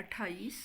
28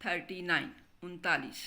39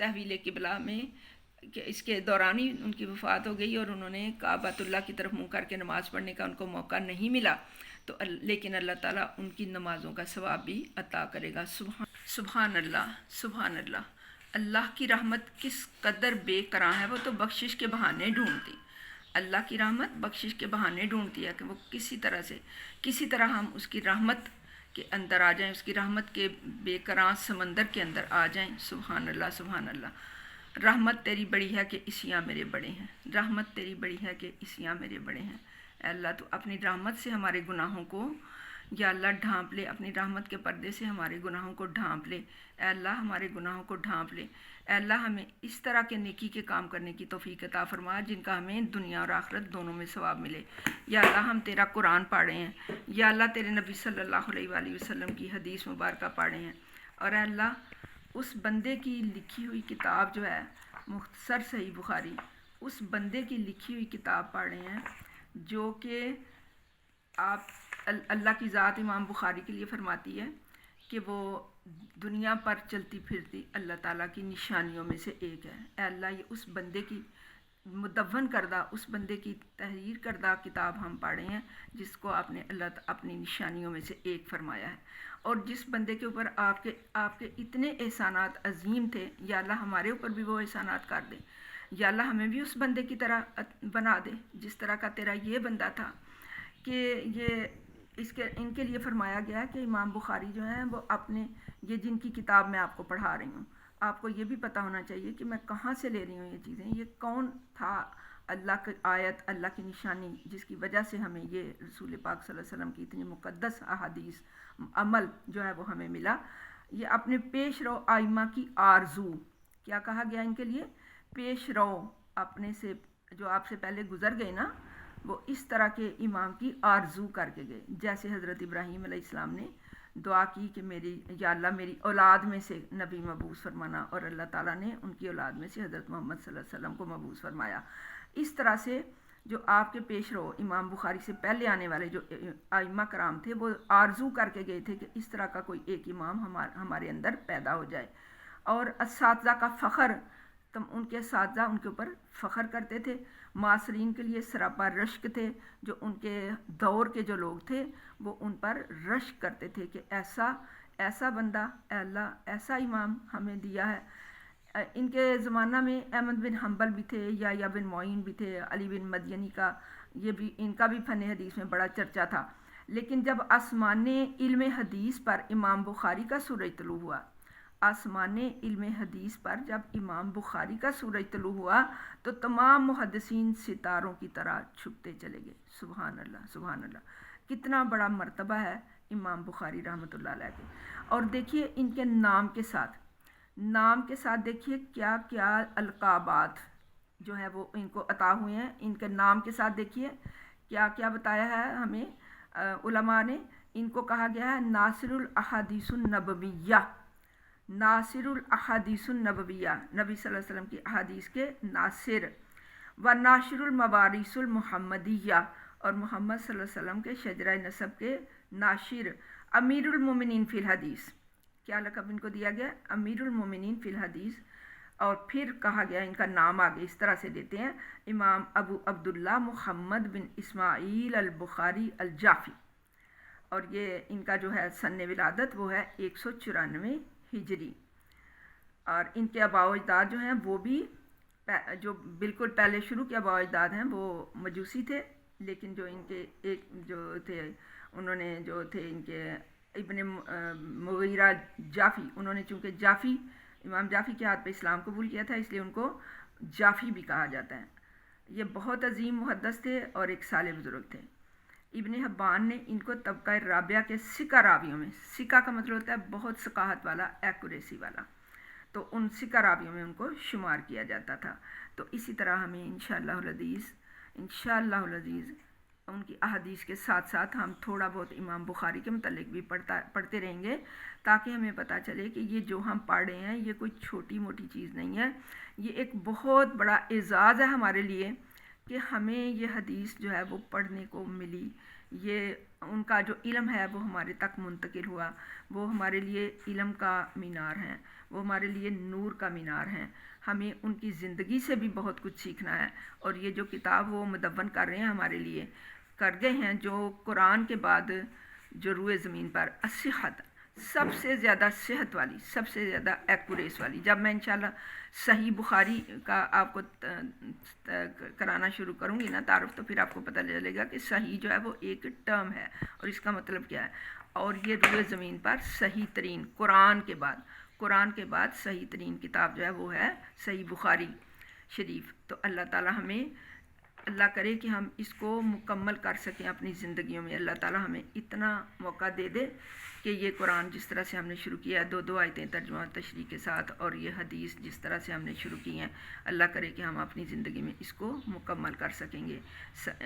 تحویل قبلہ میں کہ اس کے دوران ہی ان کی وفات ہو گئی اور انہوں نے کعبۃ اللہ کی طرف منہ کر کے نماز پڑھنے کا ان کو موقع نہیں ملا، تو لیکن اللہ تعالیٰ ان کی نمازوں کا ثواب بھی عطا کرے گا۔ سبحان اللہ، سبحان اللہ۔ اللہ کی رحمت کس قدر بے کراں ہے، وہ تو بخشش کے بہانے ڈھونڈتی۔ اللہ کی رحمت بخشش کے بہانے ڈھونڈتی ہے کہ وہ کسی طرح ہم اس کی رحمت کے اندر آ جائیں، اس کی رحمت کے بے کراں سمندر کے اندر آ جائیں۔ سبحان اللہ، سبحان اللہ۔ رحمت تیری بڑی ہے کہ عصیاں میرے بڑے ہیں، رحمت تیری بڑی ہے کہ عصیاں میرے بڑے ہیں۔ اے اللہ تو اپنی رحمت سے ہمارے گناہوں کو یا اللہ ڈھانپ لے، اپنی رحمت کے پردے سے ہمارے گناہوں کو ڈھانپ لے۔ اے اللہ ہمارے گناہوں کو ڈھانپ لے۔ اے اللہ ہمیں اس طرح کے نیکی کے کام کرنے کی توفیق عطا فرما جن کا ہمیں دنیا اور آخرت دونوں میں ثواب ملے۔ یا اللہ ہم تیرا قرآن پڑھے ہیں، یا اللہ تیرے نبی صلی اللہ علیہ وآلہ وسلم کی حدیث مبارکہ پڑھے ہیں، اور اے اللہ اس بندے کی لکھی ہوئی کتاب جو ہے مختصر صحیح بخاری، اس بندے کی لکھی ہوئی کتاب پڑھ رہے ہیں جو کہ آپ اللہ کی ذات امام بخاری کے لیے فرماتی ہے کہ وہ دنیا پر چلتی پھرتی اللہ تعالیٰ کی نشانیوں میں سے ایک ہے۔ اے اللہ یہ اس بندے کی مدون کردہ، اس بندے کی تحریر کردہ کتاب ہم پڑھے ہیں جس کو آپ نے اللہ اپنی نشانیوں میں سے ایک فرمایا ہے، اور جس بندے کے اوپر آپ کے اتنے احسانات عظیم تھے، یا اللہ ہمارے اوپر بھی وہ احسانات کر دے، یا اللہ ہمیں بھی اس بندے کی طرح بنا دے جس طرح کا تیرا یہ بندہ تھا کہ ان کے لیے فرمایا گیا کہ امام بخاری جو ہیں وہ اپنے یہ جن کی کتاب میں آپ کو پڑھا رہی ہوں، آپ کو یہ بھی پتہ ہونا چاہیے کہ میں کہاں سے لے رہی ہوں یہ چیزیں، یہ کون تھا اللہ کی آیت، اللہ کی نشانی جس کی وجہ سے ہمیں یہ رسول پاک صلی اللہ علیہ وسلم کی اتنی مقدس احادیث عمل جو ہے وہ ہمیں ملا۔ یہ اپنے پیش رو آئمہ کی آرزو، کیا کہا گیا ان کے لیے؟ پیش رو، اپنے سے جو آپ سے پہلے گزر گئے نا، وہ اس طرح کے امام کی آرزو کر کے گئے، جیسے حضرت ابراہیم علیہ السلام نے دعا کی کہ یا اللہ میری اولاد میں سے نبی مبعوث فرمانا، اور اللہ تعالیٰ نے ان کی اولاد میں سے حضرت محمد صلی اللہ علیہ وسلم کو مبعوث فرمایا۔ اس طرح سے جو آپ کے پیش رو امام بخاری سے پہلے آنے والے جو ائمہ کرام تھے وہ آرزو کر کے گئے تھے کہ اس طرح کا کوئی ایک امام ہمارے اندر پیدا ہو جائے، اور اساتذہ کا فخر، ان کے اساتذہ ان کے اوپر فخر کرتے تھے، معاصرین کے لیے سراپا رشک تھے، جو ان کے دور کے جو لوگ تھے وہ ان پر رشک کرتے تھے کہ ایسا بندہ، اے اللہ ایسا امام ہمیں دیا ہے۔ ان کے زمانہ میں احمد بن حنبل بھی تھے، یا بن معین بھی تھے، علی بن مدینی کا ان کا بھی فن حدیث میں بڑا چرچا تھا، لیکن جب آسمان علم حدیث پر امام بخاری کا سورج طلوع ہوا، آسمان علم حدیث پر جب امام بخاری کا سورج طلوع ہوا تو تمام محدثین ستاروں کی طرح چھپتے چلے گئے۔ سبحان اللہ، سبحان اللہ، کتنا بڑا مرتبہ ہے امام بخاری رحمۃ اللہ علیہ کے۔ اور دیکھیے ان کے نام کے ساتھ دیکھیے کیا کیا القابات جو ہے وہ ان کو عطا ہوئے ہیں، ان کے نام کے ساتھ دیکھیے کیا کیا بتایا ہے ہمیں علماء نے۔ ان کو کہا گیا ہے ناصر الاحادیث النبویہ، ناصر الاحادیث النبویہ، نبی صلی اللہ علیہ وسلم کی احادیث کے ناصر، و ناشر الموارث المحمدیہ، اور محمد صلی اللہ علیہ وسلم کے شجرہ نسب کے ناشر، امیر المومنین فی الحدیث، کیا لقب ان کو دیا گیا؟ امیر المومنین فی الحدیث۔ اور پھر کہا گیا ان کا نام آگے اس طرح سے دیتے ہیں، امام ابو عبداللہ محمد بن اسماعیل البخاری الجافی، اور یہ ان کا جو ہے سن ولادت وہ ہے 194 ہجری، اور ان کے آباء و اجداد جو ہیں وہ بھی جو بالکل پہلے شروع کے آباء و اجداد ہیں وہ مجوسی تھے، لیکن جو ان کے ایک جو تھے انہوں نے جو تھے ان کے ابن مغیرہ جافی، انہوں نے چونکہ امام جافی کے ہاتھ پہ اسلام قبول کیا تھا اس لیے ان کو جافی بھی کہا جاتا ہے۔ یہ بہت عظیم محدث تھے اور ایک صالح بزرگ تھے۔ ابن حبان نے ان کو طبقہ رابعہ کے سکہ راویوں میں، سکہ کا مطلب ہوتا ہے بہت ثقافت والا، ایکوریسی والا، تو ان سکہ راویوں میں ان کو شمار کیا جاتا تھا۔ تو اسی طرح ہمیں انشاءاللہ العزیز ان کی احادیث کے ساتھ ساتھ ہم تھوڑا بہت امام بخاری کے متعلق بھی پڑھتے رہیں گے، تاکہ ہمیں پتہ چلے کہ یہ جو ہم پڑھ رہے ہیں یہ کوئی چھوٹی موٹی چیز نہیں ہے، یہ ایک بہت بڑا اعزاز ہے ہمارے لیے کہ ہمیں یہ حدیث جو ہے وہ پڑھنے کو ملی۔ یہ ان کا جو علم ہے وہ ہمارے تک منتقل ہوا، وہ ہمارے لیے علم کا مینار ہیں، وہ ہمارے لیے نور کا مینار ہیں۔ ہمیں ان کی زندگی سے بھی بہت کچھ سیکھنا ہے، اور یہ جو کتاب وہ مدون کر رہے ہیں ہمارے لیے، کر گئے ہیں، جو قرآن کے بعد جو روئے زمین پر الصحت سب سے زیادہ صحت والی، سب سے زیادہ ایکوریس والی، جب میں انشاءاللہ صحیح بخاری کا آپ کو کرانا شروع کروں گی نا تعارف، تو پھر آپ کو پتہ چلے گا کہ صحیح جو ہے وہ ایک ٹرم ہے اور اس کا مطلب کیا ہے۔ اور یہ روئے زمین پر صحیح ترین قرآن کے بعد صحیح ترین کتاب جو ہے وہ ہے صحیح بخاری شریف۔ تو اللہ تعالی ہمیں، اللہ کرے کہ ہم اس کو مکمل کر سکیں اپنی زندگیوں میں۔ اللہ تعالی ہمیں اتنا موقع دے دے کہ یہ قرآن جس طرح سے ہم نے شروع کیا ہے، 2 آیتیں ترجمہ تشریح کے ساتھ، اور یہ حدیث جس طرح سے ہم نے شروع کی ہیں، اللہ کرے کہ ہم اپنی زندگی میں اس کو مکمل کر سکیں گے۔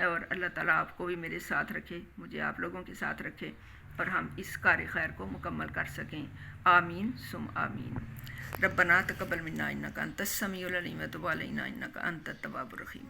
اور اللہ تعالیٰ آپ کو بھی میرے ساتھ رکھے، مجھے آپ لوگوں کے ساتھ رکھے، اور ہم اس کار خیر کو مکمل کر سکیں۔ آمین ثم آمین۔ ربنا تقبل منا انک انت السمیع العلیم وتب علینا انک انت التواب الرحیم۔